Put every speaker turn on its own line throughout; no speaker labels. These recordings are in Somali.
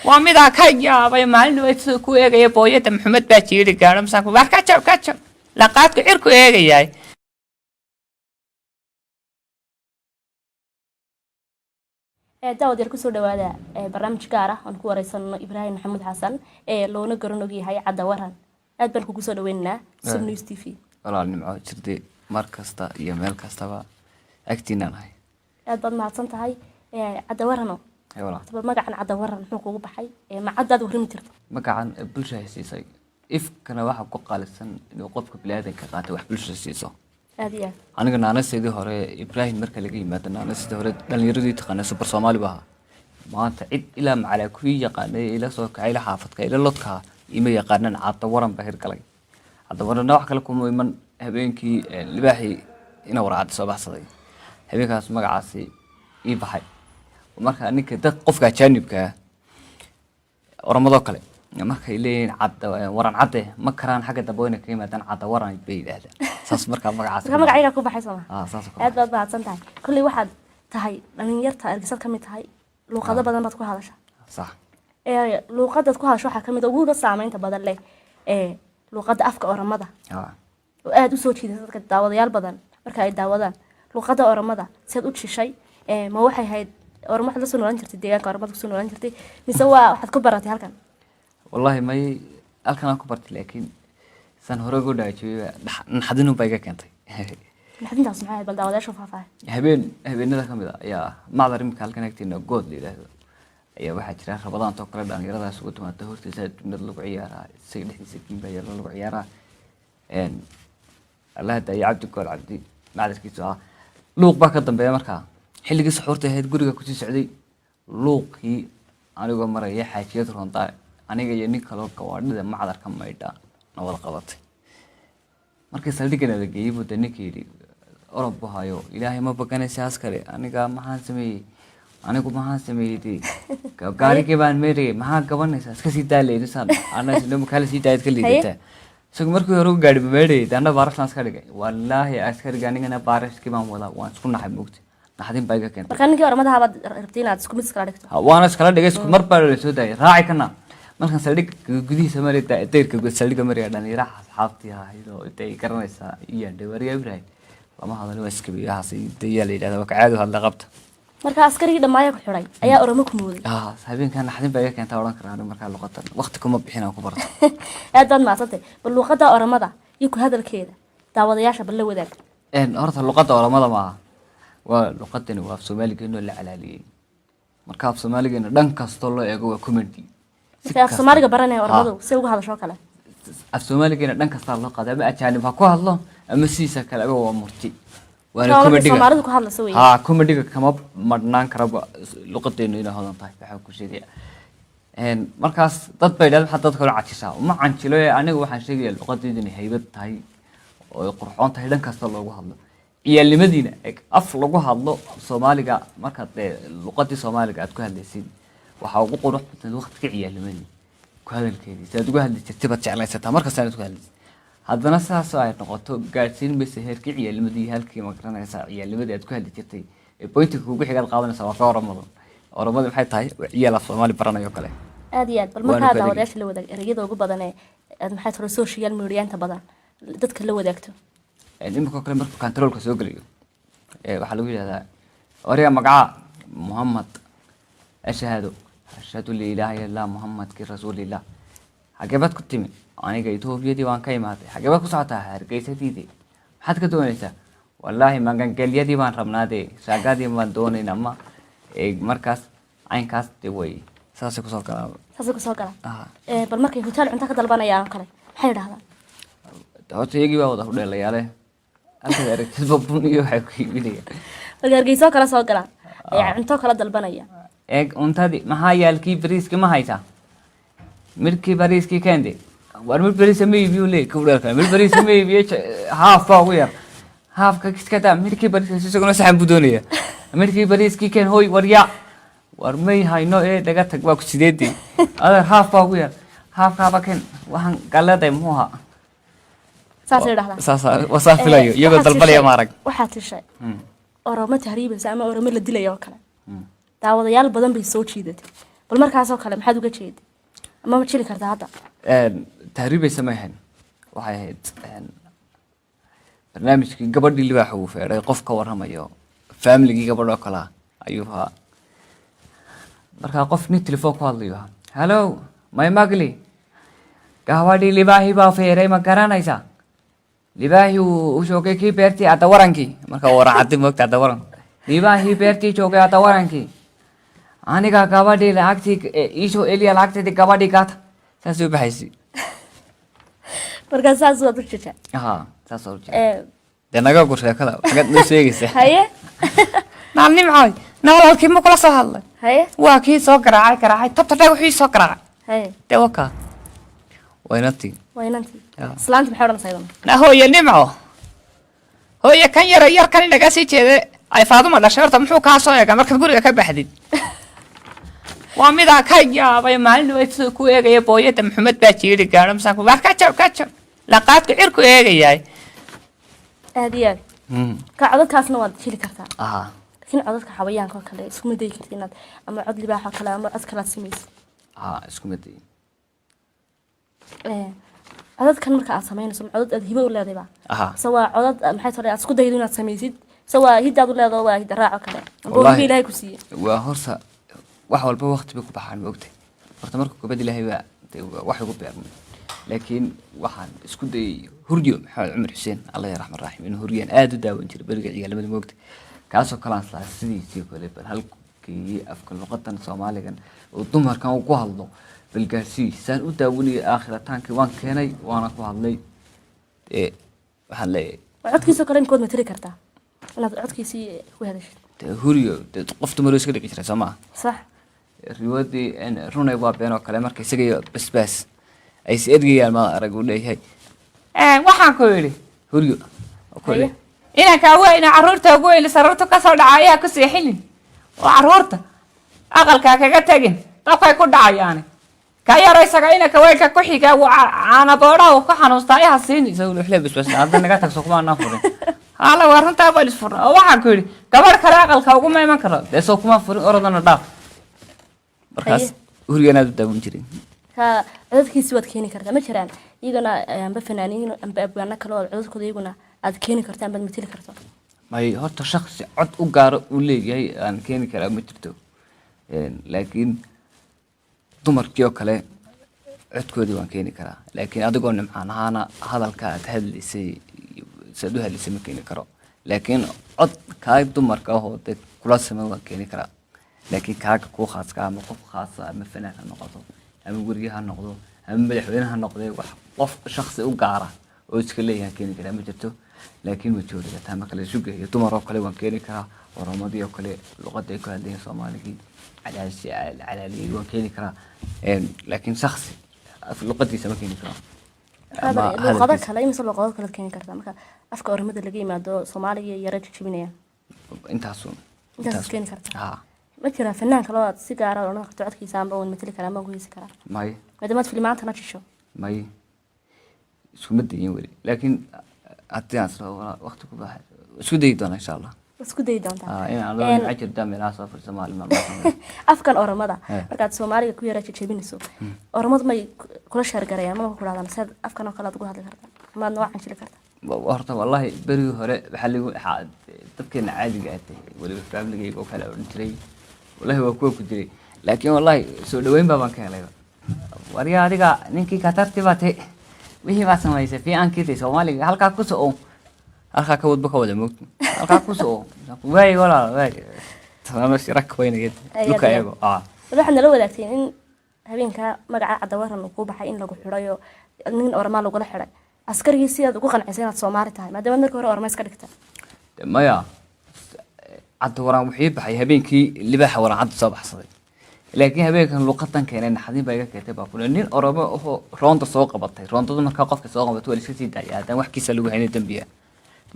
وامدا كايا باي مالين ويتسو كو ايغاي بويدا محمد با جيري غارم ساكو با كاجب لقادكو عيركو ايغاي
daawad yar ku soo dhawaada barnaamij gaar ah oo ku wareysano Ibrahim Maxamed Xasan loona garan og yahay Cadda Waran aad baan kugu soo dhaweynaa Sub News TV
walaal nimco jirtay mar kasta iyo meel kastaba agtiina nahay
aad baad mahadsan tahay Cadda Warano
walaal
tabal magacan Cadda Waran muxuu kugu baxay ma caddaad warimi jirto
magacan bulshada siisay if kana waxa ku qaalisan inuu qofka bilaadanka qaato wax bulshada siiso
aadiya
aniga naanasidii hore Ibrahim marka laga yimaado naanasidii hore dhalinyaradii taqaanay super Soomaali baa maanta cid ila macala ku yaqaanay ila soo kacay xaafadka ila lodka ima yaqaanan Cadda Waran bahir galay Cadda Waran wax kale kuma iman habeenkii libaaxi ina waraad soo baxsaday habeenkaas magacaasi ii baxay marka ninka dad qofka jaanibka oramado kale markay leeyeen Cadda Waran cadde ma karaan xagga dabooyna ka yimaadaan Cadda Waran bay yiraahdaan saas marka magacaas
magacayga ku baxay Soomaa
saas
aad baad mahadsan tahay kulli waxaad tahay dhalinyarta argisa ka mid tahay luqado badan baad ku hadashaa
sax
luqadaad ku hadasho waxa kamid ugu saameynta badan leh luqada afka oramada oo aad u soo jiiday dadka daawadayaal badan marka ay daawadaan luqada oramada sida u jishay ma waxay hayd oromada la soo noolaan jirtay deegaanka oromada ku soo noolaan jirtay mise waa waxaad ku baratay halkan
wallahi may halkan ku bartay laakiin san hore ugu dhaajiyay naxdinu bayga keentay
naxdintaas maxay bal daawadayaasha faafay
habeenada kamid ah ayaa macdar imka halkan agteena good leeyahay ayaa waxa jira rabadaan to kala dhalinyaradaas ugu timaado hortiisa dumad lagu ciyaaraa si dhixdiisa kiimba yar lagu ciyaaraa Allah daay abdi kool abdi macdarkiisu luuq ba ka dambeeya markaa xilligii suxuurta ahayd guriga ku sii socday luuqii aniga maraya xaajiyad runta aniga iyo nin kale oo kawaadhida macdarka maydha nabad qabatay markii saldhigana la geeyay buu ninkii orod buu hayo ilaahay ma baganaysa askari aniga maxaan sameeyay anigu maxaan sameeyay gaarigii baan meeray maxaa gabanaysa iska sii daaleeysan ana sidoo kale sii daayad ka liidata soo markii hore gaari meeray dana baarashan iska dhigay wallahi askariga anigana baaraskii baan wada waan isku naxay mugti naxdin bayga keentay
marka ninkii oramada habaad rabtay inaad isku mid iska dhigto
waana iska dhigay isku mar baa la soo daayay raaci kana markan saldhig gudihiisa marayta deerka saldhiga maraya dhalinyaro asxaabtii ahaydoo intay garanaysa iyo dhawariya Ibrahim lama hadalo iskabiyahaas idaya leeyahay waa caadi hadla qabta
marka askariga dhamaaya ku xiray ayaa oramo ku mooday
habeenkan naxdin baa keenta oran karaan marka luqada waqti kuma bixin aan ku barto
aad baad maasantay bal luqada oramada iyo ku hadalkeeda daawadayaasha bal la wadaag
horta luqada oramada ma waa luqadani waa Soomaaligeena la calaaliyay marka Soomaaligeena dhan kasto loo eego waa comedy
Soomaaliga baranay oramadu si ugu hadasho kale
Soomaaligeena dhan kasta loo qaday ama ajaanib ha ku hadlo ama siisa kale waa murti waana comedy
Soomaalidu ku hadlayso way
comedy kama madnaan kara luqadeena inay hodan tahay waxa ku sheegay markaas dad bay dad dad kale caajisa uma caanjilo aniga waxaan sheegay luqadeedina haybad tahay oo qurxoon tahay dhan kasta loogu hadlo iyaalnimadiina af lagu hadlo Soomaaliga marka luqadii Soomaaliga aad ku hadlaysid waxa ugu qurux badan waqtiga ciyaalnimadii ku hadalkeedii saad ugu hadli jirtay baad jeclaysataa marka saad ku hadlaysid haddana saas ay noqoto gaarsiin mise heerkii ciyaalnimadii halkii ma garanaysa ciyaalnimadii aad ku hadli jirtay pointiga ugu xiga qaadanaysa waa oramada maxay tahay ciyaal Soomaali baranayo kale
aad iyo aad bal marka daawadayaasha la wadaag erayada ugu badan ee aad maxay tahay social media inta badan dadka la wadaagto
imika kale marka controlka soo galiyo waxa lagu yiraahdaa oriya magaca Muhammad ashhadu ashhadu la ilaha illa Muhammad ki rasuulillah xageebad ku timi aniga Itoobiyadii waan ka imaaday xageebad ku socotaa Hargeysadii maxaad ka doonaysaa wallahi magangaliyadii baan rabnaadee shaaqadii baan doonaynaa ma markaas aynkaas way saas ku soo gala bal markay hotel cunto ka dalbanayaan kale maxay yiraahdaan hoteeligi waa wada hudheelayaale halka aragtid babun iyo waxa ku iibinaya
marka Hargeysa kala soo galaan cunto kala dalbanaya
untadi maxaa yaalkii bariiska ma haysa mirkii bariiskii keende war mir bariis ma iibiyo leey ku dhalka mir bariis ma iibiyo half waa yar half ka iska daa mirkii bariis isaguna saxan budoonaya mirkii bariiskii keen hoy warya war may hayno daga tag waa ku sideedii ada half waa yar half ka bakan waxan galaday muuha
saas yiraahdaa
saas wasaafilayo iyagoo dalbalaya maarag
waxa tishay oroma tahriibaysa ama oroma la dilayo kale daawadayaal badan bay soo jiidatay bal markaasoo kale maxaad uga jeedi ama ma jili kartaa hadda
tahriibay sameeyeen waxay ahayd barnaamijkii gabadhii libaaxa uu feeray qof ka waramayo family-gii gabadho kala ayuu ahaa marka qof ni telefoon ku hadlayo hello may magli gabadhii libaaxii baa feeray ma garanaysaa libaaxii uu joogay kii beertii hadda warankii marka waracadi moogta hadda waran libaaxii beertii joogay hadda warankii aniga gabadhii lacagtii iisoo eliya lacagteedii gabadhii gaata saasuu baxaysi
markaa saas waad u jirtaa
saas oo de naga gursheekada xagad noo sheegaysa
haye
naalni maxay naalkii ma kula soo hadlay
haye
waa kii soo garaacay tabta wixii soo garaacay
haye
de waka
waynanti
islaanta maxay odhanaysaa idan
na hooyo nimco hooyo kan yar kan inaga sii jeeda ay Faaduma dhashay horta muxuu kaa soo eega markaad guriga ka baxdid waa mid ka yaabay maalin way ku eegaya booyada Maxamed baa jiiri gaaro masaan ku ka jab laqaadku cirku eegayay
aadiyaad ka codadkaasna waad heli kartaa laakiin codadka xawayaanka kale isku mid ay kartiin ama cod libaaxa kale ama cod kala sameeyay
isku mid
codadkan marka aad sameynayso codad aad hibo u leedahay ba sawa codad maxay tahay aad isku daydo inaad sameysid sawa hidaad u leedahay waa hid raaco kale oo Ilaahay ku siiyay
waa horta wax walba waqti bay ku baxaan moogtay horta marka kubad Ilaahay baa wax ugu beermay laakiin waxaan isku dayay hurdiyo maxamed Umar Xuseen Allah ya rahmaan rahiim in huriyaan aad u daawan jiray bariga ciyaalada moogtay kaasoo kala aan sidii kale bal halkii afka luqadan Soomaaligan oo dumarkan uu ku hadlo بالقاسي سان أداوني آخر تانك وان كيني وانا كوهالي وحالي
عدكي سو كلام كود متري كرتا أنا عدكي سي هو هذا الشيء
هوريو قفت مروس كده كتير سما
صح
ريودي إن رونا يبغى بينه كلامك كيسجي بس أي سيدي ما أقول لي هاي
waxaan ku yiri
هوريو
أقول
ina ka weyna carruurta ugu weyn sararto ka soo dhacaya ku seexin oo carruurta aqalka kaga tagin dadka ku dhacayaan ka yaray isaga ina ka weynka ku xiga caana boodha oo ku xanuusta ay hasiin
isagoo lixle bas hadda naga tagso kuma aan furin
hala waranta bal isfur waxaan ku yiri gabar kale aqalka ugu meeman karo
deeso kuma furin orodana dhaaf markaas huriyana daawin jirin
ka codadkiisi waad keeni kartaa ma jiraan iyagana amba fanaaniin amba abwaana kale oo codadkooda iyaguna aad keeni kartaa amba matili kartaa
may horta shakhsi cod u gaar u leeyahay aan keeni karaa ma jirto laakiin dumarkii oo kale codkoodii waan keeni karaa laakiin adigoo nimcaan ahaana hadalka aad hadlaysay saad u hadlaysay ma keeni karo laakiin cod kaag dumarka oo dad kula samay waan keeni karaa laakiin kaaga ku khaaska ama qof khaas ah ama fanaan ha noqdo ama guriga ha noqdo ama madaxweyne ha noqdo wax qof shakhsi u gaar ah oo iska leeyahay keeni karaa ma jirto laakiin majority tama kale suuqay dumar oo kale waan keeni karaa oromadii oo kale luqadda ay ku hadlayeen Soomaaliga على وان كيني كرا لكن شخصي في اللغة سما كيني كرا
هذا اللغة كلا يمثل اللغة كلا كيني كرا مثلا أفكار أرمد اللي جي مع صومالي يرد شبينيا
أنت حسون
كيني كرا ما كنا فنان كلا سيجارة ولا قطعة كيسان بون مثل كلام بقول سكرا
ماي
هذا ما تفلي معه تناقش شو
ماي شو مدي يوري لكن أتياس وقتك بحر شو ديدون إن شاء الله
isku day doontaa
إن عجر دم لا صفر سمال ما
afkan oramada markaad Soomaaliga ku yara jajabinayso oramad may kula shar gareeyaan ma ku raadaan sad afkan oo kala aad ugu hadli kartaa ma noocan jiri kartaa
horta wallahi bari hore waxa lagu dadkeena caadiga ah waliba family-ga oo kala oran jiray wallahi waa ku jiray laakiin wallahi soo dhaweyn baan ka helay wariya adiga ninkii ka tartiibate wixii ma samaysay fiicankii Soomaaliga halka ku soo halka ka wadba ka wada moogto halka ku soo way wala way tamam shirak weynayad duka ayago
waxaan la wadaagtay in habeenka magaca cadawaran ku baxay in lagu xirayo nin ormaal ugu la xiray askarigii si aad ugu qanacsan inaad Soomaali tahay maadaama markii hore ormaal iska dhigta
maya cadawaran wixii baxay habeenkii libaaxa waran cad soo baxsaday laakiin habeenkan luqadan keenay xadin baa iga keetay baa kuna nin oroma oo roonta soo qabatay roontada marka qofka soo qabato wali iska sii daayay hadan wax kiisa lagu haynay dambiya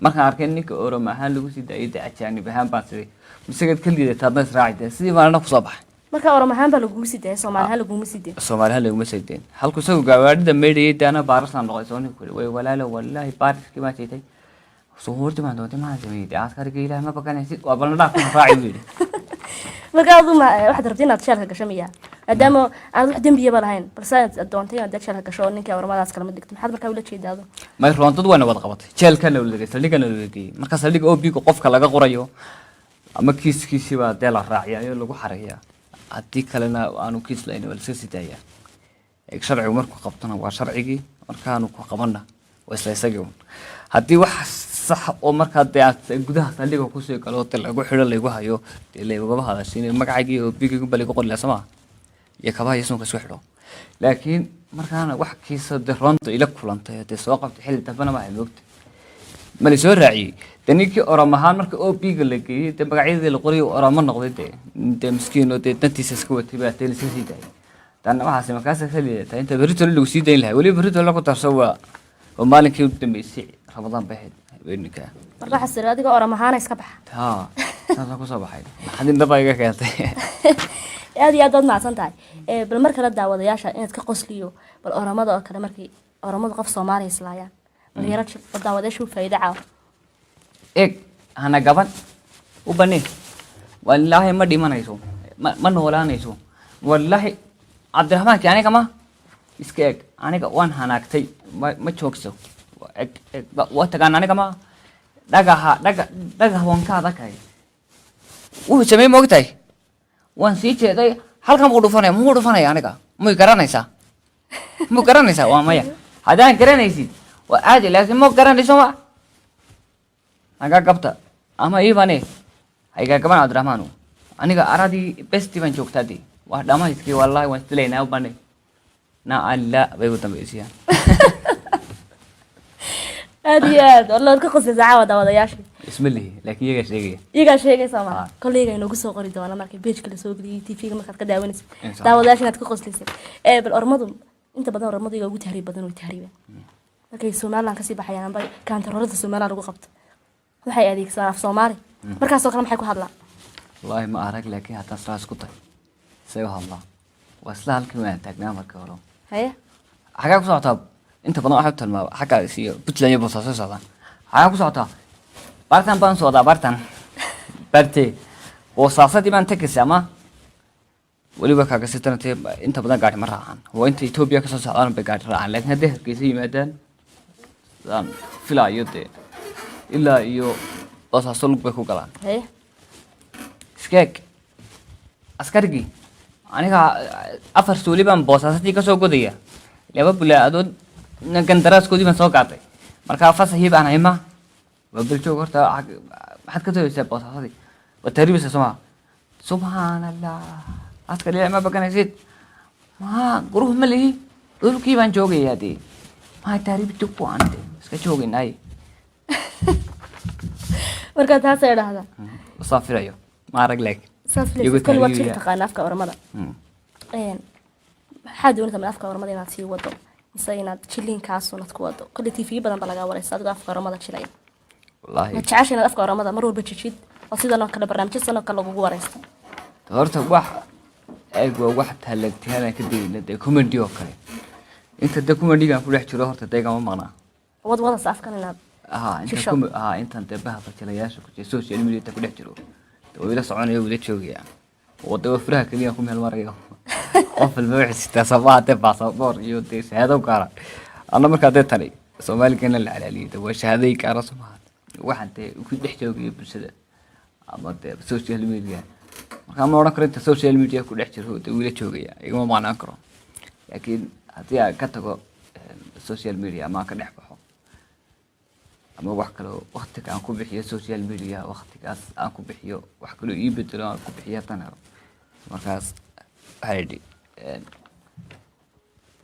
markaan arkay ninka oroma ahaan lagu sii daayay ajaanib ahaan baan siday misagad kaliya taadna israacday sidii baan ku soo baxay
marka oroma ahaan baa lagu sii daayay Soomaaliha
lagu sii daayay halku soo gawaarida meediyay daana baarsan noqday soo ninka way walaalo wallahi baariski ma jeetay soo horti ma doonta ma sameeyay askariga ilaahay ma baqanaysid waa balna dhaaf raaci weeyay
marka aad ma waxaad rabtaa inaad shaalka gasho miyaa maadaama aad wax dembiyaba lahayn balse aad doontay inaad jeel gasho ninkii ormadaas kala mid dhigto maxaad markaa ula jeedaado
may roontadu wayna wada qabatay jeelkana uu leeyahay saldhigana uu leeyahay marka saldhiga oo biiga qofka laga qorayo ama kiiskiisii baa dee la raaciyaa lagu xareeyaa haddii kalena aanu kiis lahayn waa la sii daayaa sharcigu markuu qabtana waa sharcigii markaanu ku qabanna waa isla isagii haddii wax sax oo markaa dee gudaha saldhiga kusoo galo dee lagu xidho lagu hayo dee laygaba hadashiin magacaygii oo biiga baliga qori la sama iyo kabaha iyo sunka isku xidho laakiin markaana wax kiisa dee roonta ila kulantay dee soo qabtay xilli dambana ma ay moogtay ma la soo raaciyey dee ninkii oram ahaan marka oo biiga la geeyey dee magacyadii la qoriyay orama noqday dee miskiin oo dee dantiisa iska watay baa dee lasii sii daayay tan waxaas markaas ka leeyahay inta berito lagu sii dayn lahaa wali berito la ku tarso waa maalinkii u dambeysay Ramadan baahid weenika
marka xasir adiga oram ahaan iska baxa
ha saas ku soo baxay hadin daba iga keentay
aad iyo aad baad macsan tahay bal marka la daawadayaasha inaad ka qosliyo bal oramada oo kale markii oramada qof Soomaali islaayaan bal yarad daawadayaashu faa'iido caaw
hana gaban u bani wallahi ma dhimanayso ma noolaanayso wallahi Abdurrahman ki aniga ma iska eg aniga waan hanaagtay ma joogso waa tagaan aniga ma dhagaha waan ka adagay wuu samay moogtay waan sii jeeday halkan buu dhufanaya aniga ma garanaysaa waa maya hadaan garanaysid waa aadi laakiin ma garanayso ma naga qabta ama iibane hayga gaban Abdurrahman aniga aradii besti baan joogtay waa dhamaadkii wallahi waan islaynaa u banay na alla bay u dambeysiyaan
aad wallahi ka qosay saacada daawadayaasha
ismillah laakiin iyaga
sheegay sama kolleega inuu soo qori doona markay page kale soo geliyay TV-ga markaad ka daawanayso daawadayaasha inaad ka qoslaysid bal ormadu inta badan ormadu ugu tahriib badan oo tahriiba markay Soomaaliland ka sii baxayaan bay kaantaroolada Soomaaliland lagu qabto waxay adeegsadaan af Soomaali markaas oo kale maxay ku hadlaan
wallahi ma arag laakiin hatta saas ku tahay سيوها الله وأصلها الكمان تاجنا مركب ولا
هي
حاجة كوسعتها أنت بنو أحد تلما حاجة شيء بتلاقي بصاصة صعبة حاجة كوسعتها بارتن بان صودا بارتن برتي وصاصة دي بان تكسي أما ولي بقى حاجة ستنا تي أنت بدنا قاعد مرة عن هو أنت إثيوبيا كسر عن بقاعد عن لكن هذا كيسي مدن عن فلا يودي إلا يو وصاصة لك بكو كلام
هي
سكيك أسكارجي aniga afar suuli baan boosaastii ka soo godaya laba bulaadod ninkan daraaskoodii baan soo qaatay marka fasaxii baan hayma wabiljo horta maxad ka tooyay boosaastii watariibisa subhanallah askari ma bakanaysid ma guruh mali dhulkii baan joogaya dii ma tariibtu ku aante iska jooginay
marka taas ay dhahda
safirayo ma arag laakiin
يقول كل وقت تقان أفكار ورمضة حد يقول من أفكار ورمضة ناتي وضو مثلا تشيلين كاس ونتكوضو كل تيفي بدن بلغا ولا يصادق أفكار ورمضة تشيلين
والله
ما تعيش إن أفكار ورمضة مرور بتشيد وصيدا نو كلا برنامج سنة كلا جوا رئيس
تهرت واحد هلك هلا كدي ندي كوميدي أوكي أنت ده كوميدي كان كل حشرة هرت ده كمان معنا
وضع أفكار إنها
أنت انتبه بتشيلياش كنت سوشيال ميديا تكل حشرة وإذا صعوني ولا تشوقي يعني وده فرها كليا كم هالمرة قف البحث تصبح تبع صبور يوديس هذا وكارا أنا ما كده تاني سومالي كنا اللي على لي ده شهادة كارا سمعت واحد وكل حشوقي بالشدة أما ده السوشيال ميديا كم مرة كنت السوشيال ميديا كل حشوقي ده ولا تشوقي يعني ما معناه كرا لكن هتيا كتكو السوشيال ميديا ما كان يحبه أما وحكلو وقتك أنكو بحية السوشيال ميديا وقتك أنكو بحية وحكلو يبدلو أنكو بحية تنهر مركز هايدي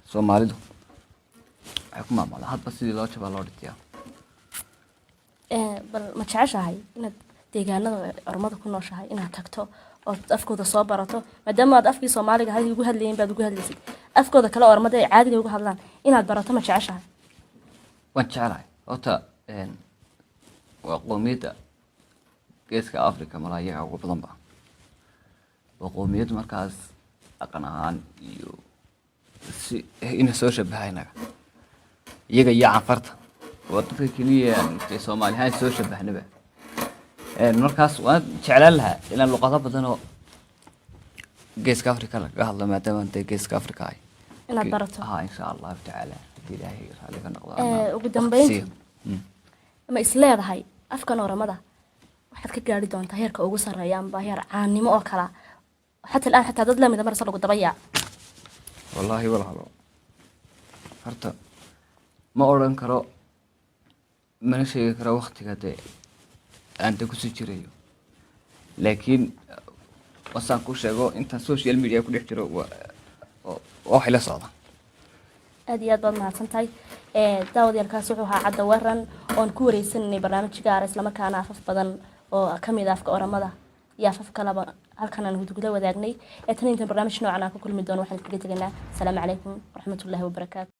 سوماليدو حكم ما هاد بس دي لوجه بالورتيا
بل ما تعيش هاي إن deegaanada ormada ku nooshahay inaad tagto oo afkooda soo barato maadaama aad afkii Soomaaliga hay ugu hadlayeen baad ugu hadlaysid afkooda kale ormada ay caadiga ugu hadlaan inaad barato ma jeceshahay
waan jecelahay ota وقومية geeska Afrika malaayaga ugu badan ba waqoomiyad markaas aqoon iyo si in soo shabahayna iyaga iyo cafarta wadada kaliya ee Soomaaliya soo shabahnaba markaas waan jeclaan lahaa inaan luqado badan oo geeska afrika laga hadlo maadaama dee geeska afrika ay
inaad barato
ها إن شاء الله تعالى إلهي يرحلك النقضاء
ugu dambeyntii ma isleedahay afkan oramada waxaad ka gaari doontaa heerka ugu sarreeya amba heer caannimo oo kala حتى الآن حتى ضد لم يدمر صلوا ضبيع
والله ولا هلو هرتا ما أورن كرو من شيء كرو وقت كده أنت كسجريو لكن وصان كوشيغو أنت السوشيال ميديا كل يحترو وحلا صعبة
أدي أدبر مع سنتاي داود يالكاس وحوها عدا ورن oon ku wareysanay barnaamij gaar ah isla markaana afaf badan oo kamid ah afka oramada iyo afaf kalaba halkan aan gudaha wadaagnay ee tan inta barnaamij noocan ah ku kulmi doono waxaan kaga tagnaa salaamu calaykum waraxmatullaahi wabarakaatu